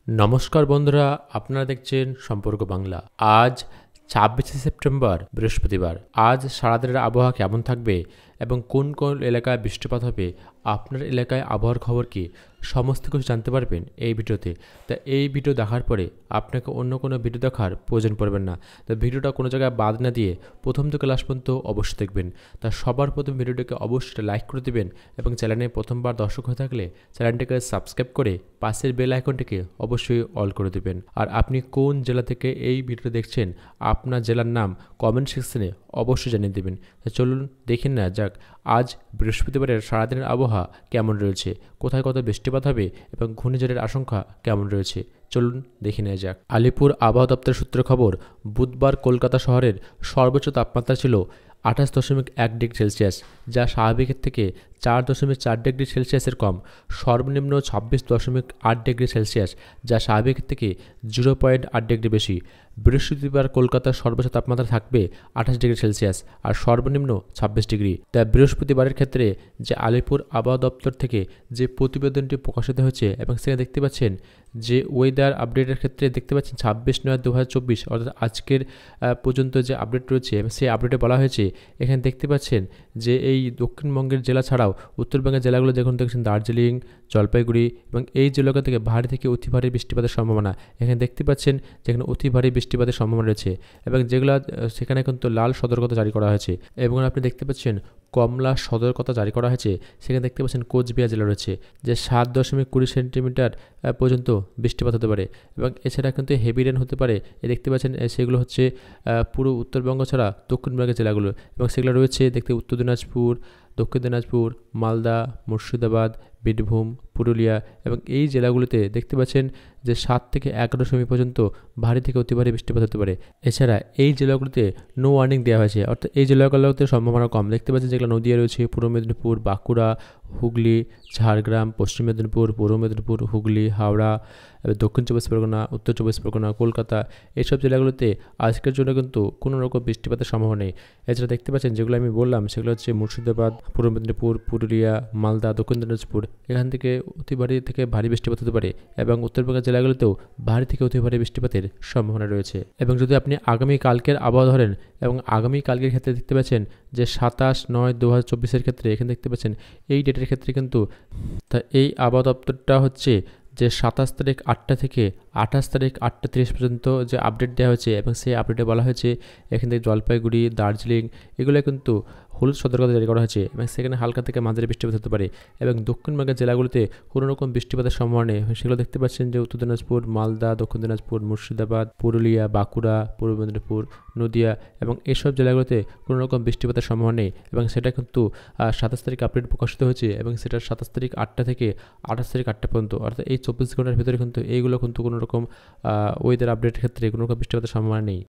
নমস্কার বন্ধুরা, আপনারা দেখছেন সম্পর্ক বাংলা। আজ 26শে সেপ্টেম্বর বৃহস্পতিবার। আজ সারাদিনের আবহাওয়া কেমন থাকবে এবং কোন কোন এলাকায় বৃষ্টিপাত হবে, আপনার এলাকায় আবহাওয়ার খবর কি, সমস্ত কিছু জানতে পারবেন এই ভিডিওতে। তা এই ভিডিও দেখার পরে আপনাকে অন্য কোনো ভিডিও দেখার প্রয়োজন পড়বেন না। তা ভিডিওটা কোনো জায়গায় বাদ না দিয়ে প্রথম থেকে লাস্ট পর্যন্ত অবশ্যই দেখবেন। তা সবার প্রথম ভিডিওটিকে অবশ্যই লাইক করে দেবেন এবং চ্যানেলে প্রথমবার দর্শক হয়ে থাকলে চ্যানেলটিকে সাবস্ক্রাইব করে পাশের বেল আইকনটিকে অবশ্যই অল করে দেবেন। আর আপনি কোন জেলা থেকে এই ভিডিওটা দেখছেন, আপনার জেলার নাম কমেন্ট সেকশনে অবশ্যই জানিয়ে দেবেন। তা চলুন দেখে নেওয়া যাক আজ বৃহস্পতিবারের সারাদিনের আবহাওয়া কেমন রয়েছে, কোথায় কত বৃষ্টিপাত হবে এবং ঘূর্ণিঝড়ের আশঙ্কা কেমন রয়েছে। চলুন দেখে নেওয়া যাক। আলিপুর আবহাওয়া দপ্তরের সূত্রে খবর, বুধবার কলকাতা শহরের সর্বোচ্চ তাপমাত্রা ছিল 28.1 ডিগ্রি সেলসিয়াস, যা স্বাভাবিকের থেকে 4.4 ডিগ্রি সেলসিয়াসের কম। সর্বনিম্ন 26.8 ডিগ্রি সেলসিয়াস, যা স্বাভাবিকের থেকে 0.8 ডিগ্রি বেশি। বৃহস্পতিবার কলকাতার সর্বোচ্চ তাপমাত্রা থাকবে 28 ডিগ্রি সেলসিয়াস আর সর্বনিম্ন 26 ডিগ্রি। তাই বৃহস্পতিবারের ক্ষেত্রে যে আলিপুর আবহাওয়া দপ্তর থেকে যে প্রতিবেদনটি প্রকাশিত হয়েছে এবং সেখানে দেখতে পাচ্ছেন যে ওয়েদার আপডেটের ক্ষেত্রে দেখতে পাচ্ছেন 26/9/2024 অর্থাৎ আজকের পর্যন্ত যে আপডেট রয়েছে সেই আপডেটে বলা হয়েছে, এখানে দেখতে পাচ্ছেন যে এই দক্ষিণবঙ্গের জেলা ছাড়াও উত্তরবঙ্গের জেলাগুলো দেখুন দেখছেন দার্জিলিং, জলপাইগুড়ি এবং এই জেলাগুলো থেকে ভারী থেকে অতি ভারী বৃষ্টিপাতের সম্ভাবনা। এখানে দেখতে পাচ্ছেন যেখানে অতি ভারী বৃষ্টিপাতের সম্ভাবনা রয়েছে এবং যেগুলো সেখানে কিন্তু লাল সতর্কতা জারি করা হয়েছে এবং আপনি দেখতে পাচ্ছেন কমলা সতর্কতা জারি করা হয়েছে। সেখানে দেখতে পাচ্ছেন কোচবিহার জেলা রয়েছে যে 7.20 সেন্টিমিটার পর্যন্ত বৃষ্টিপাত হতে পারে এবং এছাড়া কিন্তু হেভি রেন হতে পারে। দেখতে পাচ্ছেন সেগুলো হচ্ছে পুরো উত্তরবঙ্গ ছাড়া দক্ষিণবঙ্গের জেলাগুলো এবং সেগুলো রয়েছে দেখতে উত্তর দিনাজপুর, দক্ষিণ দিনাজপুর, মালদা, মুর্শিদাবাদ, বীরভূম, পুরুলিয়া এবং এই জেলাগুলিতে দেখতে পাচ্ছেন যে 7 থেকে 11 সেমি পর্যন্ত ভারী থেকে অতি ভারী বৃষ্টিপাত হতে পারে। এছাড়া এই জেলাগুলিতে নো ওয়ার্নিং দেওয়া হয়েছে, অর্থাৎ এই জেলাগুলোতে সম্ভাবনা কম। দেখতে পাচ্ছেন যেগুলো নদীয়া রয়েছে পূর্ব মেদিনীপুর, বাঁকুড়া, হুগলি, ঝাড়গ্রাম, পশ্চিম মেদিনীপুর, পূর্ব মেদিনীপুর, হুগলি, হাওড়া, দক্ষিণ চব্বিশ পরগনা, উত্তর চব্বিশ পরগনা, কলকাতা, এইসব জেলাগুলোতে আজকের জন্য কিন্তু কোনো রকম বৃষ্টিপাতের সম্ভাবনা নেই। এছাড়া দেখতে পাচ্ছেন যেগুলো আমি বললাম সেগুলো হচ্ছে মুর্শিদাবাদ, পূর্ব মেদিনীপুর, পুরুলিয়া, মালদা, দক্ষিণ দিনাজপুর, এখান থেকে অতি ভারী থেকে ভারী বৃষ্টিপাত হতে পারে এবং উত্তরবঙ্গের জেলাগুলোতেও ভারী থেকে অতি ভারী বৃষ্টিপাতের সম্ভাবনা রয়েছে। এবং যদি আপনি আগামী কালকের আবহাওয়া ধরেন এবং আগামী কালকের ক্ষেত্রে দেখতে পাচ্ছেন যে 27/9/2024 ক্ষেত্রে এখানে দেখতে পাচ্ছেন এই ডেটের ক্ষেত্রে কিন্তু তা এই আবহাওয়া দপ্তরটা হচ্ছে যে 27 তারিখ 8টা থেকে 28 তারিখ 8:30 পর্যন্ত যে আপডেট দেওয়া হয়েছে এবং সেই আপডেটে বলা হয়েছে এখান থেকে জলপাইগুড়ি, দার্জিলিং এগুলো কিন্তু হলুদ সতর্কতা জারি করা হয়েছে এবং সেখানে হালকা থেকে মাঝারি বৃষ্টিপাত হতে পারে এবং দক্ষিণবঙ্গের জেলাগুলিতে কোনো রকম বৃষ্টিপাতের সম্ভাবনা নেই। সেগুলো দেখতে পাচ্ছেন যে উত্তর দিনাজপুর, মালদা, দক্ষিণ দিনাজপুর, মুর্শিদাবাদ, পুরুলিয়া, বাঁকুড়া, পূর্ব মেদিনীপুর, নদিয়া এবং এইসব জেলাগুলোতে কোনো রকম বৃষ্টিপাতের সম্ভাবনা নেই এবং সেটা কিন্তু 27 তারিখ আপডেট প্রকাশিত হয়েছে এবং সেটা 27 তারিখ 8টা থেকে 28 তারিখ 8টা পর্যন্ত, অর্থাৎ এই 24 ঘন্টার ভিতরে কিন্তু এইগুলো কিন্তু কোনো রকম ওয়েদার আপডেটের ক্ষেত্রে কোনো রকম বৃষ্টিপাতের সম্ভাবনা নেই।